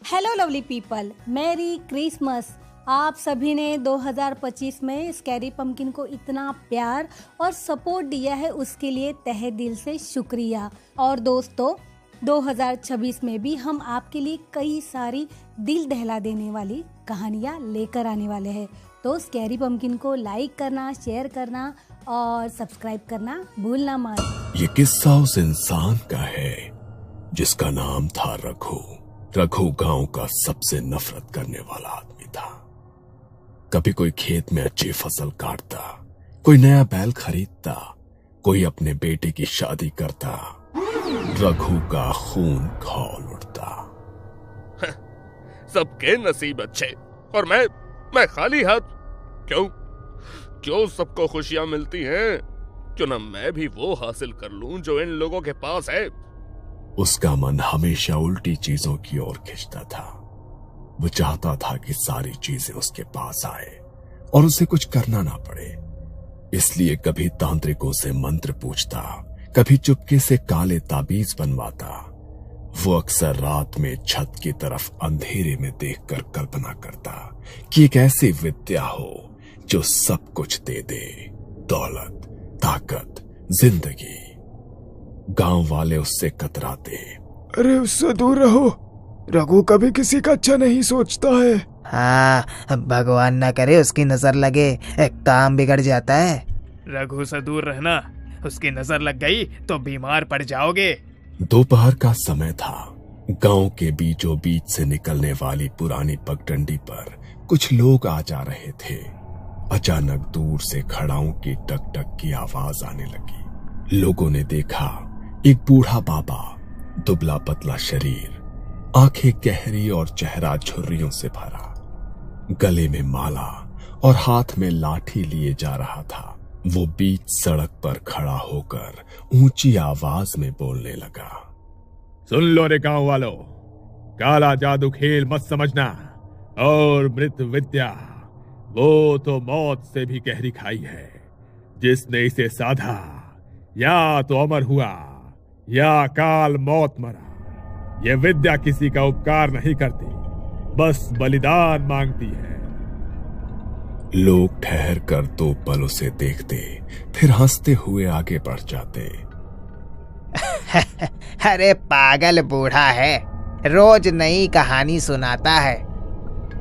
Hello lovely people, merry Christmas. आप सभी ने 2025 में स्कैरी पम्पकिन को इतना प्यार और सपोर्ट दिया है, उसके लिए तहे दिल से शुक्रिया। और दोस्तों, 2026 में भी हम आपके लिए कई सारी दिल दहला देने वाली कहानियाँ लेकर आने वाले हैं। तो स्कैरी पम्पकिन को लाइक करना, शेयर करना और सब्सक्राइब करना भूलना मत। ये किस्सा उस इंसान का है जिसका नाम था रघु। रघु गांव का सबसे नफरत करने वाला आदमी था। कभी कोई खेत में अच्छी फसल काटता, कोई नया बैल खरीदता, कोई अपने बेटे की शादी करता, रघु का खून खौल उठता। सबके नसीब अच्छे और मैं खाली हाथ। क्यों सबको खुशियां मिलती हैं? क्यों ना मैं भी वो हासिल कर लूं जो इन लोगों के पास है। उसका मन हमेशा उल्टी चीजों की ओर खिंचता था। वो चाहता था कि सारी चीजें उसके पास आए और उसे कुछ करना ना पड़े। इसलिए कभी तांत्रिकों से मंत्र पूछता, कभी चुपके से काले ताबीज बनवाता। वो अक्सर रात में छत की तरफ अंधेरे में देखकर कल्पना करता कि एक ऐसी विद्या हो जो सब कुछ दे दे, दौलत, ताकत, जिंदगी। गांव वाले उससे कतराते। अरे उससे दूर रहो, रघु कभी किसी का अच्छा नहीं सोचता है। हाँ, भगवान ना करे उसकी नजर लगे, एक काम बिगड़ जाता है। रघु से दूर रहना, उसकी नजर लग गई तो बीमार पड़ जाओगे। दोपहर का समय था। गांव के बीचों बीच से निकलने वाली पुरानी पगडंडी पर कुछ लोग आ जा रहे थे। अचानक दूर से खड़ाओं की टक टक की आवाज आने लगी। लोगों ने देखा एक बूढ़ा बाबा, दुबला पतला शरीर, आंखें गहरी और चेहरा झुर्रियों से भरा, गले में माला और हाथ में लाठी लिए जा रहा था। वो बीच सड़क पर खड़ा होकर ऊंची आवाज में बोलने लगा। सुन लो रे गांव वालों, काला जादू खेल मत समझना और मृत विद्या वो तो मौत से भी गहरी खाई है। जिसने इसे साधा या तो अमर हुआ या काल मौत मरा। ये विद्या किसी का उपकार नहीं करती, बस बलिदान मांगती है। लोग ठहर कर 2 पल उसे देखते, फिर हंसते हुए आगे बढ़ जाते। अरे पागल बूढ़ा है, रोज नई कहानी सुनाता है।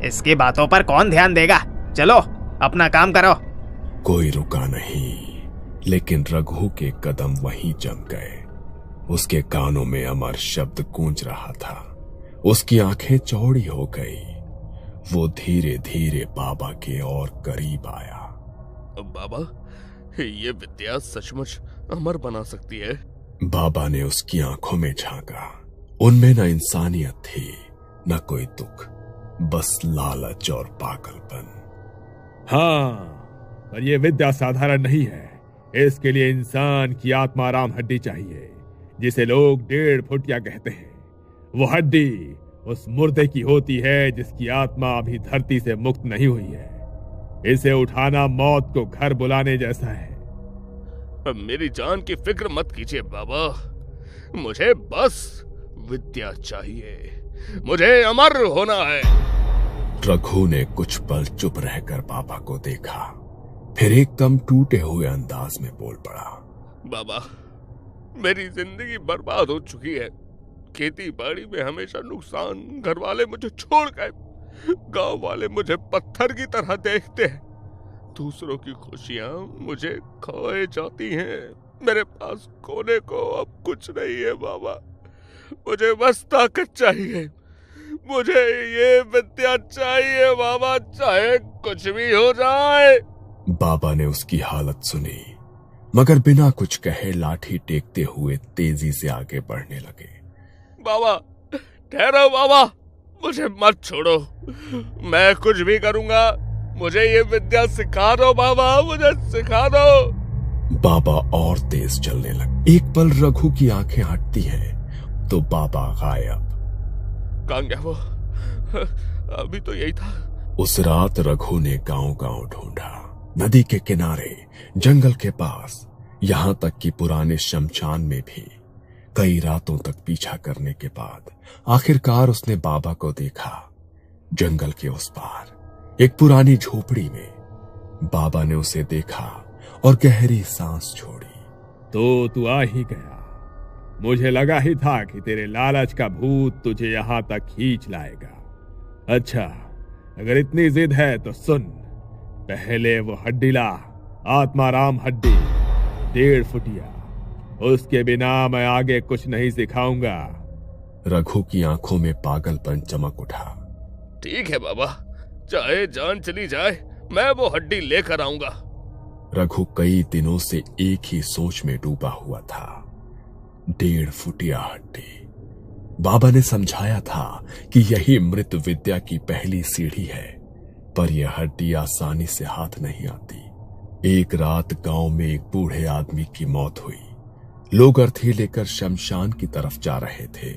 इसकी बातों पर कौन ध्यान देगा? चलो अपना काम करो। कोई रुका नहीं, लेकिन रघु के कदम वहीं जम गए। उसके कानों में अमर शब्द गूंज रहा था। उसकी आंखें चौड़ी हो गई। वो धीरे धीरे बाबा के और करीब आया। बाबा, ये विद्या सचमुच अमर बना सकती है। बाबा ने उसकी आंखों में झांका। उनमें न इंसानियत थी, न कोई दुख, बस लालच और पागलपन। हाँ, पर यह विद्या साधारण नहीं है। इसके लिए इंसान की आत्माराम हड्डी चाहिए, जिसे लोग 1.5 फुटिया कहते हैं। वो हड्डी उस मुर्दे की होती है जिसकी आत्मा अभी धरती से मुक्त नहीं हुई है। इसे उठाना मौत को घर बुलाने जैसा है। मेरी जान की फिक्र मत कीजिए बाबा, मुझे बस विद्या चाहिए, मुझे अमर होना है। रघु ने कुछ पल चुप रहकर बाबा को देखा, फिर एकदम टूटे हुए अंदाज में बोल पड़ा। बाबा, मेरी जिंदगी बर्बाद हो चुकी है। खेती बाड़ी में हमेशा नुकसान, घर वाले मुझे छोड़ गए, गांव वाले मुझे पत्थर की तरह देखते हैं, दूसरों की खुशियां मुझे खोए जाती हैं। मेरे पास खोने को अब कुछ नहीं है बाबा, मुझे बस ताकत चाहिए, मुझे ये विद्या चाहिए बाबा, चाहे कुछ भी हो जाए। बाबा ने उसकी हालत सुनी, मगर बिना कुछ कहे लाठी टेकते हुए तेजी से आगे बढ़ने लगे। बाबा ठहरो बाबा, मुझे मत छोड़ो, मैं कुछ भी करूंगा, मुझे ये विद्या सिखा दो बाबा, मुझे सिखा दो। बाबा और तेज चलने लगे। एक पल रघु की आंखें हटती हैं तो बाबा गायब। कहाँ गया वो? अभी तो यही था। उस रात रघु ने गांव-गांव ढूंढा, नदी के किनारे, जंगल के पास, यहां तक कि पुराने शमशान में भी। कई रातों तक पीछा करने के बाद आखिरकार उसने बाबा को देखा। जंगल के उस पार एक पुरानी झोपड़ी में बाबा ने उसे देखा और गहरी सांस छोड़ी। तो तू आ ही गया। मुझे लगा ही था कि तेरे लालच का भूत तुझे यहां तक खींच लाएगा। अच्छा, अगर इतनी जिद है तो सुन, पहले वो हड्डी ला, आत्माराम हड्डी, 1.5 फुटिया। उसके बिना मैं आगे कुछ नहीं सिखाऊंगा। रघु की आंखों में पागलपन चमक उठा। ठीक है बाबा, चाहे जान चली जाए मैं वो हड्डी लेकर आऊंगा। रघु कई दिनों से एक ही सोच में डूबा हुआ था। 1.5 फुटिया हड्डी। बाबा ने समझाया था कि यही मृत विद्या की पहली सीढ़ी है, पर यह हड्डी आसानी से हाथ नहीं आती। एक रात गांव में एक बूढ़े आदमी की मौत हुई। लोग अर्थी लेकर शमशान की तरफ जा रहे थे।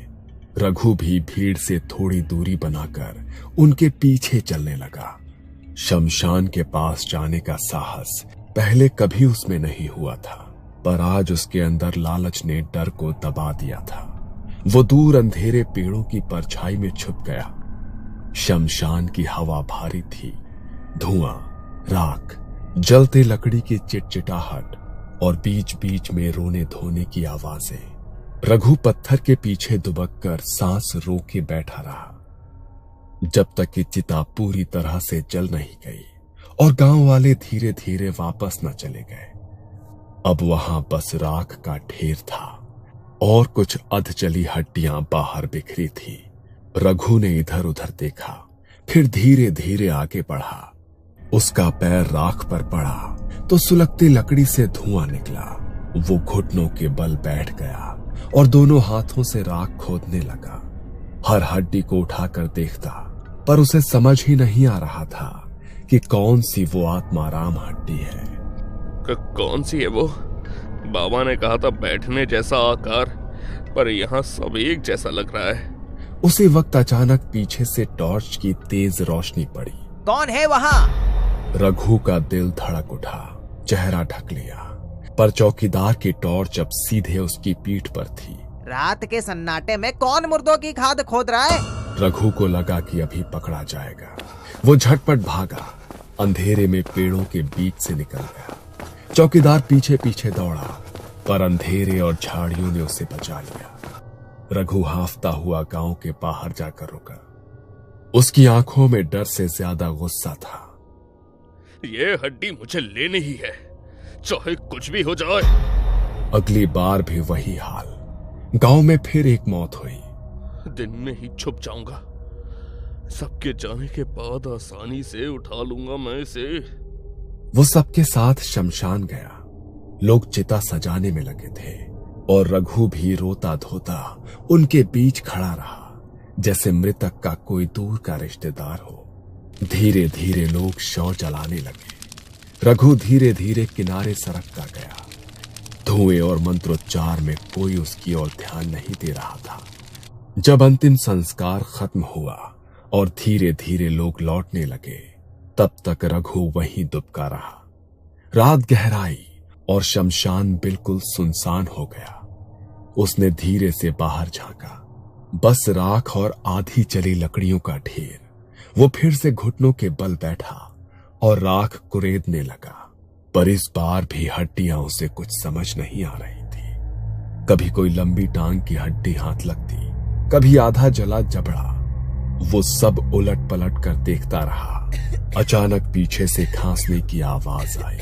रघु भी भीड़ से थोड़ी दूरी बनाकर उनके पीछे चलने लगा। शमशान के पास जाने का साहस पहले कभी उसमें नहीं हुआ था, पर आज उसके अंदर लालच ने डर को दबा दिया था। वो दूर अंधेरे पेड़ों की परछाई में छुप गया। शमशान की हवा भारी थी। धुआं, राख, जलते लकड़ी की चिटचिटाहट और बीच बीच में रोने धोने की आवाजें। रघु पत्थर के पीछे दुबककर सांस रोके बैठा रहा, जब तक कि चिता पूरी तरह से जल नहीं गई और गांव वाले धीरे धीरे वापस न चले गए। अब वहां बस राख का ढेर था और कुछ अधजली हड्डियां बाहर बिखरी थी। रघु ने इधर उधर देखा, फिर धीरे धीरे आगे बढ़ा। उसका पैर राख पर पड़ा तो सुलगती लकड़ी से धुआं निकला। वो घुटनों के बल बैठ गया और दोनों हाथों से राख खोदने लगा। हर हड्डी को उठाकर देखता, पर उसे समझ ही नहीं आ रहा था कि कौन सी वो आत्माराम हड्डी है। कौन सी है वो? बाबा ने कहा था बैठने जैसा आकार, पर यहाँ सब एक जैसा लग रहा है। उसी वक्त अचानक पीछे से टॉर्च की तेज रोशनी पड़ी। कौन है वहाँ? रघु का दिल धड़क उठा, चेहरा ढक लिया, पर चौकीदार की टॉर्च अब सीधे उसकी पीठ पर थी। रात के सन्नाटे में कौन मुर्दों की खाद खोद रहा है? रघु को लगा कि अभी पकड़ा जाएगा। वो झटपट भागा, अंधेरे में पेड़ों के बीच से निकल गया। चौकीदार पीछे पीछे दौड़ा, पर अंधेरे और झाड़ियों ने उसे बचा लिया। रघु हांफता हुआ गांव के बाहर जाकर रुका। उसकी आंखों में डर से ज्यादा गुस्सा था। ये हड्डी मुझे लेनी ही है, चाहे कुछ भी हो जाए। अगली बार भी वही हाल। गांव में फिर एक मौत हुई। दिन में ही छुप जाऊंगा, सबके जाने के बाद आसानी से उठा लूंगा मैं इसे। वो सबके साथ शमशान गया। लोग चिता सजाने में लगे थे और रघु भी रोता धोता उनके बीच खड़ा रहा, जैसे मृतक का कोई दूर का रिश्तेदार हो। धीरे धीरे लोग शव जलाने लगे। रघु धीरे धीरे किनारे सरकता गया। धुएं और मंत्रोच्चार में कोई उसकी ओर ध्यान नहीं दे रहा था। जब अंतिम संस्कार खत्म हुआ और धीरे धीरे लोग लौटने लगे, तब तक रघु वहीं दुबका रहा। रात गहराई और शमशान बिल्कुल सुनसान हो गया। उसने धीरे से बाहर झांका, बस राख और आधी जली लकड़ियों का ढेर। वो फिर से घुटनों के बल बैठा और राख कुरेदने लगा, पर इस बार भी हड्डियां उसे कुछ समझ नहीं आ रही थी। कभी कोई लंबी टांग की हड्डी हाथ लगती, कभी आधा जला जबड़ा। वो सब उलट पलट कर देखता रहा। अचानक पीछे से खांसने की आवाज आई।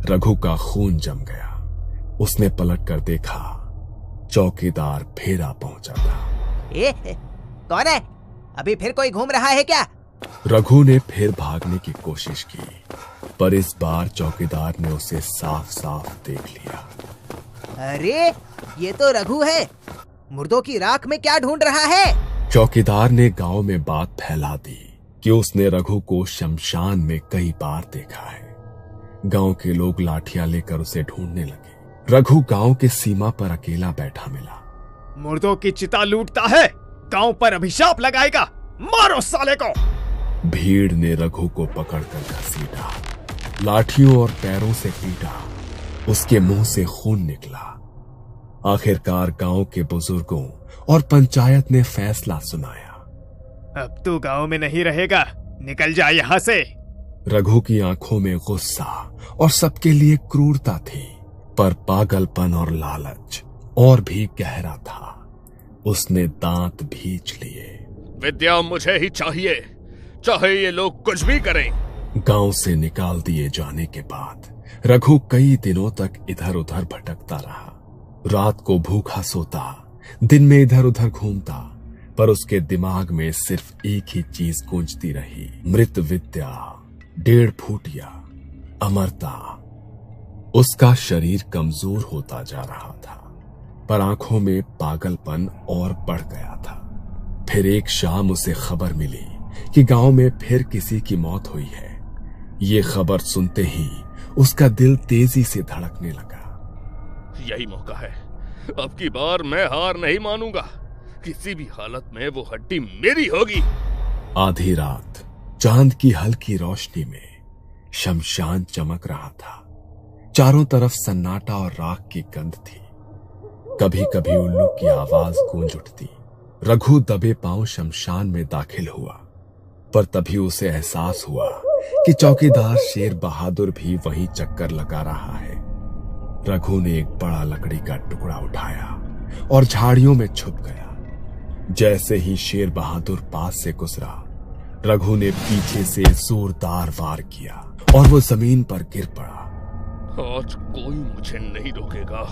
रघु का खून जम गया। उसने पलट कर देखा, चौकीदार फेरा पहुंचा था। कौन है? अभी फिर कोई घूम रहा है क्या? रघु ने फिर भागने की कोशिश की, पर इस बार चौकीदार ने उसे साफ साफ देख लिया। अरे ये तो रघु है। मुर्दों की राख में क्या ढूंढ रहा है? चौकीदार ने गांव में बात फैला दी कि उसने रघु को शमशान में कई बार देखा है। गांव के लोग लाठियां लेकर उसे ढूंढने लगे। रघु गांव के सीमा पर अकेला बैठा मिला। मुर्दों की चिता लूटता है, गांव पर अभिशाप लगाएगा, मारो साले को। भीड़ ने रघु को पकड़कर घसीटा, लाठियों और पैरों से पीटा। उसके मुंह से खून निकला। आखिरकार गांव के बुजुर्गों और पंचायत ने फैसला सुनाया। अब तू गांव में नहीं रहेगा, निकल जा यहाँ से। रघु की आंखों में गुस्सा और सबके लिए क्रूरता थी, पर पागलपन और लालच और भी गहरा था। उसने दांत भींच लिए। विद्या मुझे ही चाहिए, चाहे ये लोग कुछ भी करें। गांव से निकाल दिए जाने के बाद रघु कई दिनों तक इधर उधर भटकता रहा। रात को भूखा सोता, दिन में इधर उधर घूमता, पर उसके दिमाग में सिर्फ एक ही चीज गूंजती रही, मृत विद्या, 1.5 फुटिया, अमरता। उसका शरीर कमजोर होता जा रहा था, पर आंखों में पागलपन और बढ़ गया था। फिर एक शाम उसे खबर मिली कि गांव में फिर किसी की मौत हुई है। ये खबर सुनते ही उसका दिल तेजी से धड़कने लगा। यही मौका है, अब की बार मैं हार नहीं मानूंगा। किसी भी हालत में वो हड्डी मेरी होगी। आधी रात चांद की हल्की रोशनी में शमशान चमक रहा था। चारों तरफ सन्नाटा और राख की गंध थी। कभी कभी उल्लू की आवाज गूंज उठती। रघु दबे पांव शमशान में दाखिल हुआ, पर तभी उसे एहसास हुआ कि चौकीदार शेर बहादुर भी वहीं चक्कर लगा रहा है। रघु ने एक बड़ा लकड़ी का टुकड़ा उठाया और झाड़ियों में छुप गया। जैसे ही शेर बहादुर पास से गुजरा, रघु ने पीछे से जोरदार वार किया और वो जमीन पर गिर पड़ा। आज कोई मुझे नहीं रोकेगा,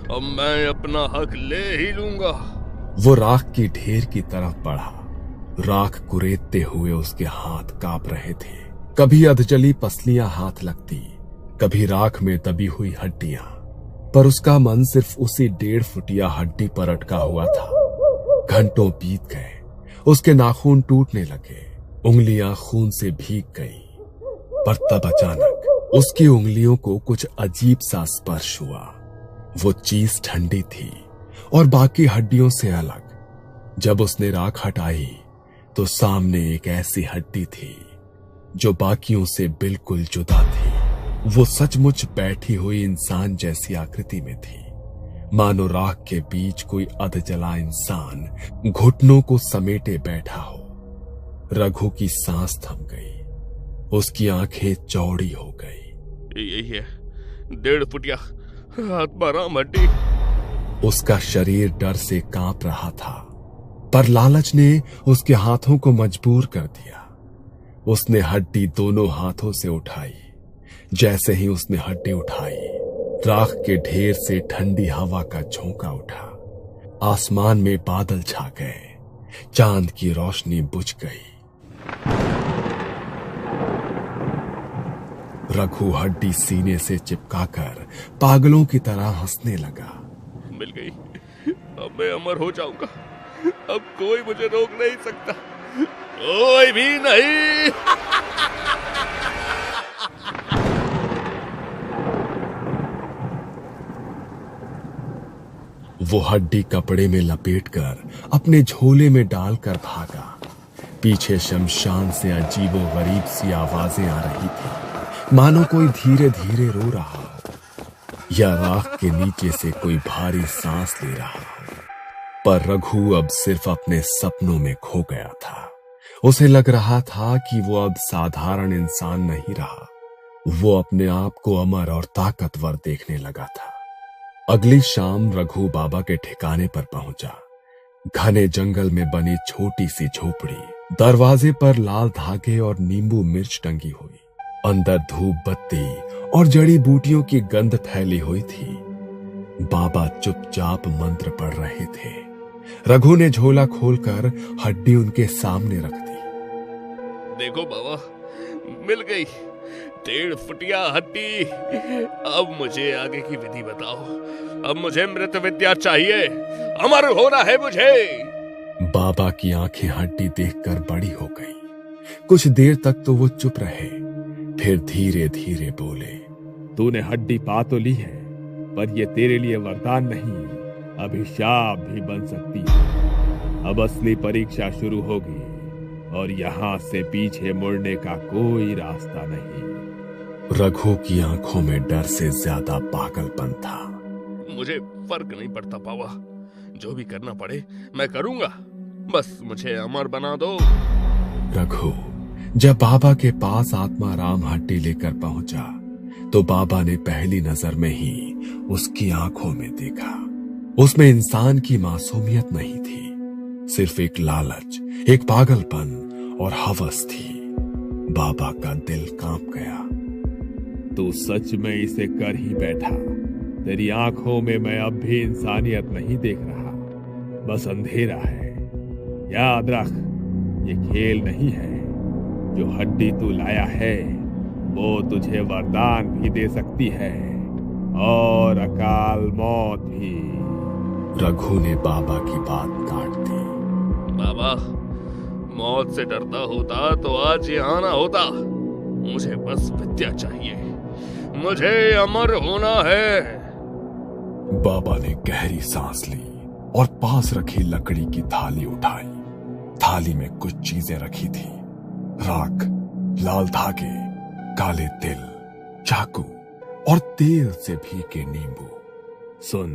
अब मैं अपना हक ले ही लूंगा। वो राख की ढेर की तरफ बढ़ा। राख कुरेदते हुए उसके हाथ कांप रहे थे। कभी अधजली पसलियां हाथ लगती, कभी राख में दबी हुई हड्डियां, पर उसका मन सिर्फ उसी 1.5 फुटिया हड्डी पर अटका हुआ था। घंटों बीत गए, उसके नाखून टूटने लगे, उंगलियां खून से भीग गई, पर तब अचानक उसकी उंगलियों को कुछ अजीब सा स्पर्श हुआ। वो चीज ठंडी थी और बाकी हड्डियों से अलग। जब उसने राख हटाई तो सामने एक ऐसी हड्डी थी जो बाकियों से बिल्कुल जुदा थी। वो सचमुच बैठी हुई इंसान जैसी आकृति में थी, मानो राख के बीच कोई अधजला इंसान घुटनों को समेटे बैठा हो। रघु की सांस थम गई, उसकी आंखें चौड़ी हो गई। यही है 1.5 फुटिया आत्माराम हड्डी। उसका शरीर डर से कांप रहा था, पर लालच ने उसके हाथों को मजबूर कर दिया। उसने हड्डी दोनों हाथों से उठाई। जैसे ही उसने हड्डी उठाई, राख के ढेर से ठंडी हवा का झोंका उठा। आसमान में बादल छा गए, चांद की रोशनी बुझ गई। रघु हड्डी सीने से चिपकाकर पागलों की तरह हंसने लगा। मिल गई, अब मैं अमर हो जाऊंगा। अब कोई मुझे रोक नहीं सकता, कोई भी नहीं। वो हड्डी कपड़े में लपेटकर अपने झोले में डालकर भागा। पीछे शमशान से अजीबोगरीब सी आवाजें आ रही थी, मानो कोई धीरे धीरे रो रहा हो या राख के नीचे से कोई भारी सांस ले रहा हो। पर रघु अब सिर्फ अपने सपनों में खो गया था। उसे लग रहा था कि वो अब साधारण इंसान नहीं रहा, वो अपने आप को अमर और ताकतवर देखने लगा था। अगली शाम रघु बाबा के ठिकाने पर पहुंचा। घने जंगल में बनी छोटी सी झोपड़ी, दरवाजे पर लाल धागे और नींबू मिर्च टंगी हुई। अंदर धूप बत्ती और जड़ी बूटियों की गंध फैली हुई थी। बाबा चुपचाप मंत्र पढ़ रहे थे। रघु ने झोला खोलकर हड्डी उनके सामने रख दी। देखो बाबा, मिल गई 1.5 फुटिया हड्डी। अब मुझे आगे की विधि बताओ। अब मुझे मृत विद्या चाहिए, अमर होना है मुझे। बाबा की आंखें हड्डी देखकर बड़ी हो गई। कुछ देर तक तो वो चुप रहे, फिर धीरे धीरे बोले। तूने हड्डी पा तो ली है, पर ये तेरे लिए वरदान नहीं, अभिशाप भी बन सकती है। अब असली परीक्षा शुरू होगी और यहां से पीछे मुड़ने का कोई रास्ता नहीं। रघु की आंखों में डर से ज्यादा पागलपन था। मुझे फर्क नहीं पड़ता बाबा, जो भी करना पड़े मैं करूंगा, बस मुझे अमर बना दो। रघु जब बाबा के पास आत्माराम हड्डी लेकर पहुंचा तो बाबा ने पहली नजर में ही उसकी आंखों में देखा। उसमें इंसान की मासूमियत नहीं थी, सिर्फ एक लालच, एक पागलपन और हवस थी। बाबा का दिल कांप गया। तू सच में इसे कर ही बैठा। तेरी आंखों में मैं अब भी इंसानियत नहीं देख रहा, बस अंधेरा है। याद रख, ये खेल नहीं है। जो हड्डी तू लाया है वो तुझे वरदान भी दे सकती है और अकाल मौत भी। रघु ने बाबा की बात काट दी। बाबा, मौत से डरता होता तो आज यहाँ ना होता। मुझे बस विद्या चाहिए, मुझे अमर होना है। बाबा ने गहरी सांस ली और पास रखी लकड़ी की थाली उठाई। थाली में कुछ चीजें रखी थी, राख, लाल धागे, काले तिल, चाकू और तेल से भीगे नींबू। सुन,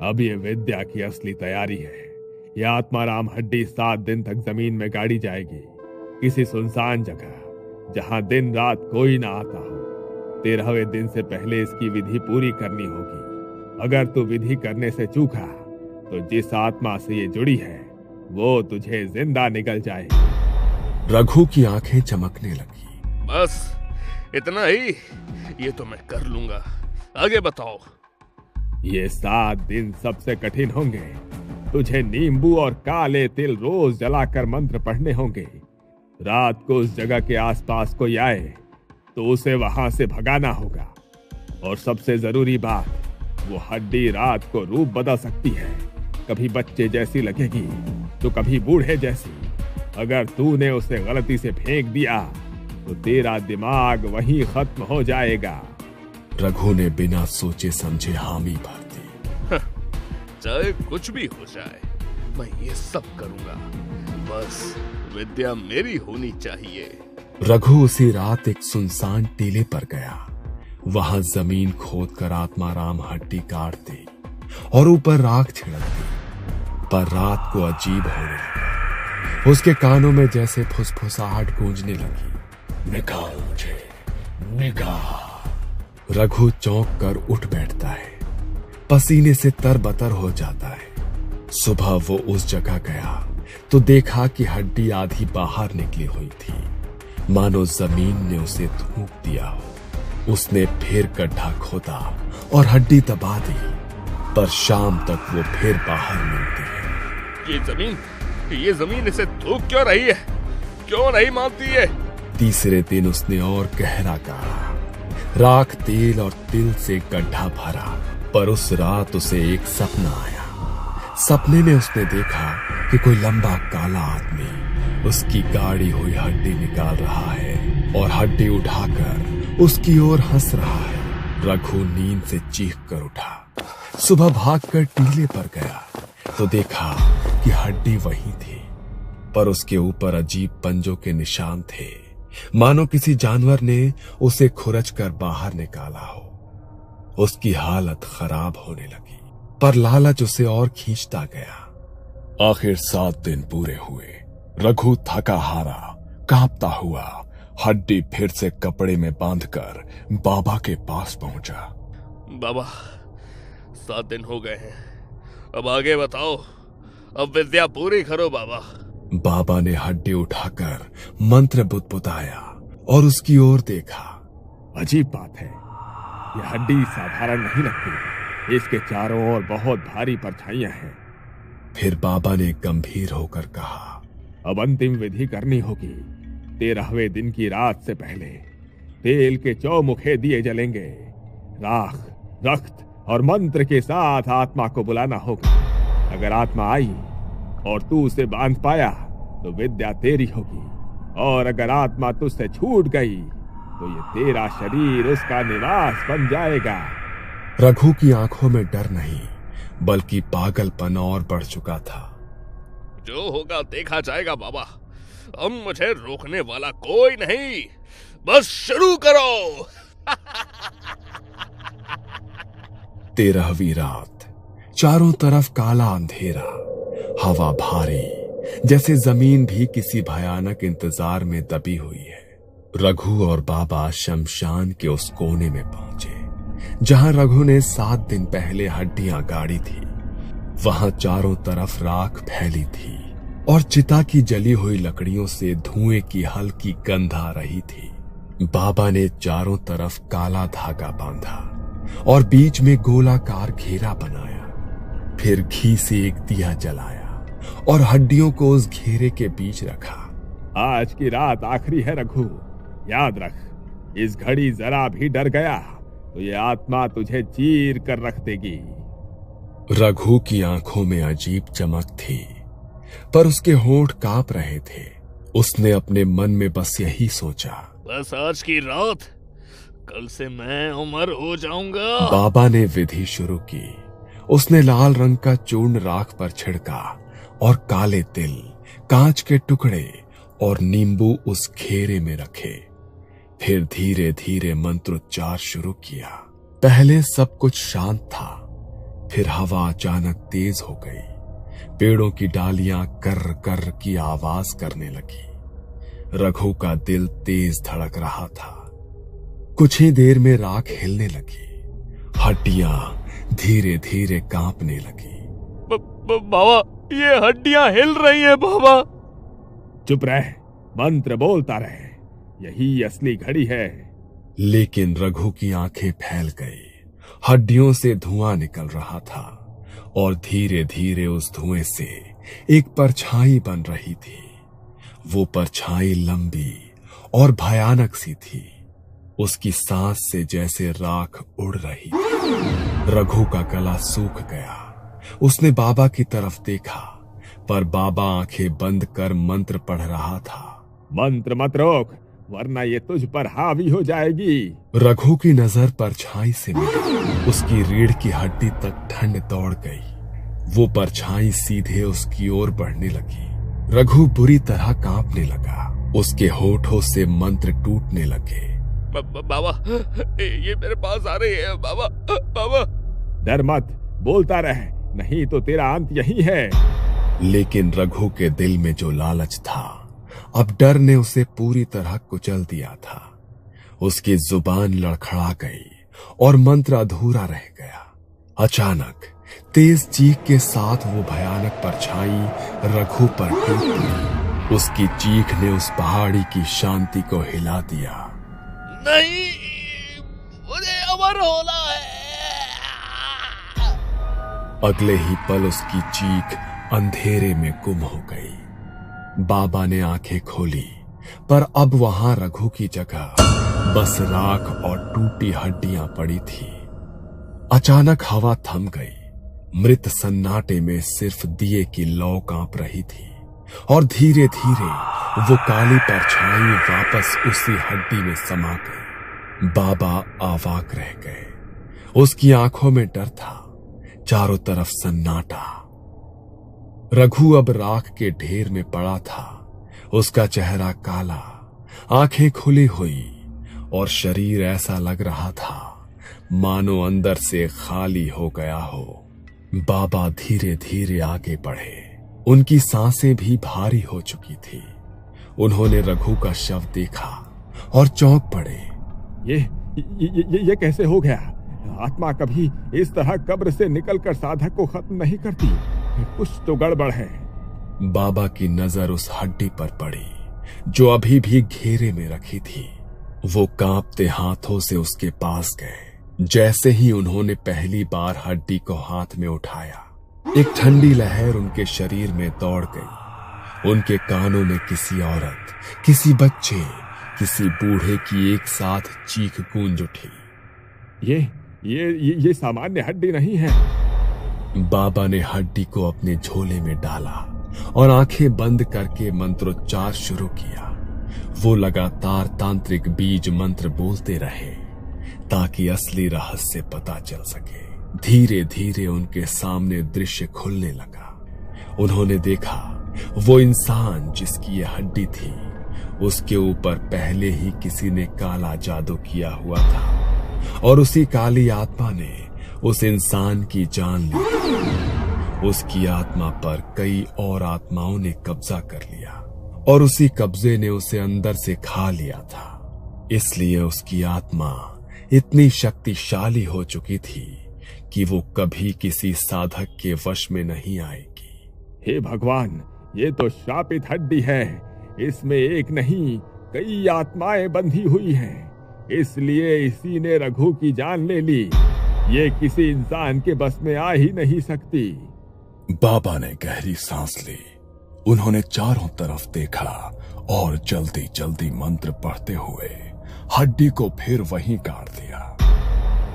अब ये विद्या की असली तैयारी है। यह आत्माराम हड्डी 7 दिन तक जमीन में गाड़ी जाएगी, किसी सुनसान जगह जहां दिन रात कोई ना आता हो। 13वें दिन से पहले इसकी विधि पूरी करनी होगी। अगर तू विधि करने से चूका तो जिस आत्मा से ये जुड़ी है वो तुझे जिंदा निगल जाएगी। रघु की आंखें चमकने लगी। बस इतना ही? ये तो मैं कर लूंगा, आगे बताओ। ये 7 दिन सबसे कठिन होंगे। तुझे नींबू और काले तिल रोज जलाकर मंत्र पढ़ने होंगे। रात को उस जगह के आसपास कोई आए तो उसे वहां से भगाना होगा। और सबसे जरूरी बात, वो हड्डी रात को रूप बदल सकती है। कभी बच्चे जैसी लगेगी तो कभी बूढ़े जैसी। अगर तूने उसे गलती से फेंक दिया तो तेरा दिमाग वहीं खत्म हो जाएगा। रघु ने बिना सोचे समझे हामी भर दी। चाहे कुछ भी हो जाए मैं ये सब करूंगा, बस विद्या मेरी होनी चाहिए। रघु उसी रात एक सुनसान टीले पर गया। वहां जमीन खोदकर आत्माराम हड्डी काट दी और ऊपर राख छिड़क दी। पर रात को अजीब होने लगा। उसके कानों में जैसे फुसफुसाहट गूंजने लगी। निकाल मुझे, निकाल। रघु चौंक कर उठ बैठता है, पसीने से तरबतर हो जाता है। सुबह वो उस जगह गया तो देखा कि हड्डी आधी बाहर निकली हुई थी, मानो जमीन ने उसे थूक दिया हो। उसने फिर गड्ढा खोदा और हड्डी दबा दी, पर शाम तक वो फिर बाहर मिलती है। ये जमीन इसे थूक क्यों रही है? क्यों नहीं मानती है? तीसरे दिन उसने और गहरा गाड़ा, राख, तेल और तिल से गड्ढा भरा। पर उस रात उसे एक सपना आया। सपने में उसने देखा कि कोई लंबा काला आदमी उसकी गाड़ी हुई हड्डी निकाल रहा है और हड्डी उठाकर उसकी ओर हंस रहा है। रघु नींद से चीख कर उठा। सुबह भागकर टीले पर गया तो देखा कि हड्डी वही थी, पर उसके ऊपर अजीब पंजों के निशान थे, मानो किसी जानवर ने उसे खुरच कर बाहर निकाला हो। उसकी हालत खराब होने लगी, पर लालच उसे और खींचता गया। आखिर 7 दिन पूरे हुए। रघु थका हारा, कांपता हुआ हड्डी फिर से कपड़े में बांधकर बाबा के पास पहुंचा। बाबा, 7 दिन हो गए हैं, अब आगे बताओ। अब विद्या पूरी करो बाबा। बाबा ने हड्डी उठाकर मंत्र बुदबुदाया और उसकी ओर देखा। अजीब बात है, यह हड्डी साधारण नहीं लगती। इसके चारों ओर बहुत भारी परछाइयां हैं। फिर बाबा ने गंभीर होकर कहा, अब अंतिम विधि करनी होगी। 13वें दिन की रात से पहले तेल के चौमुखे दिए जलेंगे। राख, रक्त और मंत्र के साथ आत्मा को बुलाना होगा। अगर आत्मा आई और तू उसे बांध पाया तो विद्या तेरी होगी, और अगर आत्मा तुझसे छूट गई तो ये तेरा शरीर उसका निवास बन जाएगा। रघु की आंखों में डर नहीं बल्कि पागलपन और बढ़ चुका था। जो होगा देखा जाएगा बाबा, अब मुझे रोकने वाला कोई नहीं, बस शुरू करो। 13वीं रात चारों तरफ काला अंधेरा, हवा भारी, जैसे जमीन भी किसी भयानक इंतजार में दबी हुई है। रघु और बाबा शमशान के उस कोने में पहुंचे जहां रघु ने 7 दिन पहले हड्डियां गाड़ी थी। वहां चारों तरफ राख फैली थी और चिता की जली हुई लकड़ियों से धुएं की हल्की गंध आ रही थी। बाबा ने चारों तरफ काला धागा बांधा और बीच में गोलाकार घेरा बनाया। फिर घी से एक दिया जलाया और हड्डियों को उस घेरे के बीच रखा। आज की रात आखिरी है रघु, याद रख, इस घड़ी जरा भी डर गया तो ये आत्मा तुझे चीर कर रख देगी। रघु की आंखों में अजीब चमक थी, पर उसके होंठ कांप रहे थे। उसने अपने मन में बस यही सोचा, बस आज की रात, कल से मैं अमर हो जाऊंगा। बाबा ने विधि शुरू की। उसने लाल रंग का चूर्ण राख पर छिड़का और काले तिल, कांच के टुकड़े और नींबू उस घेरे में रखे। फिर धीरे धीरे मंत्रोच्चार शुरू किया। पहले सब कुछ शांत था, फिर हवा अचानक तेज हो गई। पेड़ों की डालियां कर कर की आवाज करने लगी। रघु का दिल तेज धड़क रहा था। कुछ ही देर में राख हिलने लगी, हड्डियां धीरे धीरे कांपने लगी। बाबा, ये हड्डियां हिल रही हैं बाबा। चुप रह, मंत्र बोलता रहे, यही असली घड़ी है। लेकिन रघु की आंखें फैल गई। हड्डियों से धुआं निकल रहा था और धीरे धीरे उस धुएं से एक परछाई बन रही थी। वो परछाई लंबी और भयानक सी थी। उसकी सांस से जैसे राख उड़ रही थी। रघु का गला सूख गया। उसने बाबा की तरफ देखा, पर बाबा आंखें बंद कर मंत्र पढ़ रहा था। मंत्र मत रोक, वरना ये तुझ पर हावी हो जाएगी। रघु की नजर परछाई से मिली। उसकी रीढ़ की हड्डी तक ठंड दौड़ गई। वो परछाई सीधे उसकी ओर बढ़ने लगी। रघु बुरी तरह कांपने लगा। उसके होठों से मंत्र टूटने लगे। बाबा, ये मेरे पास आ रही है। बाबा, बाबा। डर मत, बोलता रह, नहीं तो तेरा अंत यही है। लेकिन रघु के दिल में जो लालच था, अब डर ने उसे पूरी तरह कुचल दिया था। उसकी जुबान लड़खड़ा गई और मंत्र अधूरा रह गया। अचानक तेज चीख के साथ वो भयानक परछाई रघु पर टूट गई। उसकी चीख ने उस पहाड़ी की शांति को हिला दिया। नहीं, मुझे अमर होना है। अगले ही पल उसकी चीख अंधेरे में गुम हो गई। बाबा ने आंखें खोली, पर अब वहां रघु की जगह बस राख और टूटी हड्डियां पड़ी थी। अचानक हवा थम गई। मृत सन्नाटे में सिर्फ दिए की लौ कांप रही थी और धीरे धीरे वो काली परछाई वापस उसी हड्डी में समा गई। बाबा अवाक रह गए। उसकी आंखों में डर था, चारों तरफ सन्नाटा। रघु अब राख के ढेर में पड़ा था। उसका चेहरा काला, आंखें खुली हुई और शरीर ऐसा लग रहा था मानो अंदर से खाली हो गया हो। बाबा धीरे धीरे आगे बढ़े। उनकी सांसें भी भारी हो चुकी थी। उन्होंने रघु का शव देखा और चौंक पड़े। ये कैसे हो गया? आत्मा कभी इस तरह कब्र से निकलकर साधक को खत्म नहीं करती। कुछ तो गड़बड़ है। बाबा की नजर उस हड्डी पर पड़ी जो अभी भी घेरे में रखी थी। वो कांपते हाथों से उसके पास गए। जैसे ही उन्होंने पहली बार हड्डी को हाथ में उठाया, एक ठंडी लहर उनके शरीर में दौड़ गई। उनके कानों में किसी औरत, किसी बच्चे, किसी बूढ़े की एक साथ चीख गूंज उठी। ये सामान्य हड्डी नहीं है। बाबा ने हड्डी को अपने झोले में डाला और आंखें बंद करके मंत्रोच्चार शुरू किया। वो लगातार तांत्रिक बीज मंत्र बोलते रहे ताकि असली रहस्य पता चल सके। धीरे धीरे उनके सामने दृश्य खुलने लगा। उन्होंने देखा वो इंसान जिसकी ये हड्डी थी, उसके ऊपर पहले ही किसी ने काला जादू किया हुआ था और उसी काली आत्मा ने उस इंसान की जान ली। उसकी आत्मा पर कई और आत्माओं ने कब्जा कर लिया और उसी कब्जे ने उसे अंदर से खा लिया था। इसलिए उसकी आत्मा इतनी शक्तिशाली हो चुकी थी कि वो कभी किसी साधक के वश में नहीं आएगी। हे भगवान, ये तो शापित हड्डी है। इसमें एक नहीं कई आत्माएं बंधी हुई हैं। इसलिए इसी ने रघु की जान ले ली। ये किसी इंसान के बस में आ ही नहीं सकती। बाबा ने गहरी सांस ली। उन्होंने चारों तरफ देखा और जल्दी जल्दी मंत्र पढ़ते हुए हड्डी को फिर वहीं गाड़ दिया।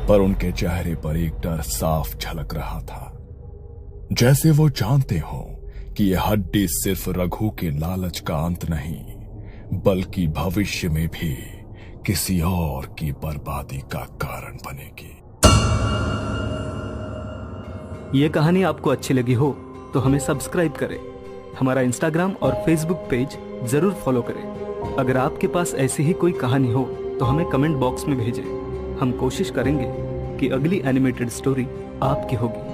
पर उनके चेहरे पर एक डर साफ झलक रहा था, जैसे वो जानते हो कि यह हड्डी सिर्फ रघु के लालच का अंत नहीं, बल्कि भविष्य में भी किसी और की बर्बादी का कारण बनेगी। ये कहानी आपको अच्छी लगी हो तो हमें सब्सक्राइब करें, हमारा इंस्टाग्राम और फेसबुक पेज जरूर फॉलो करें। अगर आपके पास ऐसी ही कोई कहानी हो तो हमें कमेंट बॉक्स में भेजें। हम कोशिश करेंगे कि अगली एनिमेटेड स्टोरी आपकी होगी।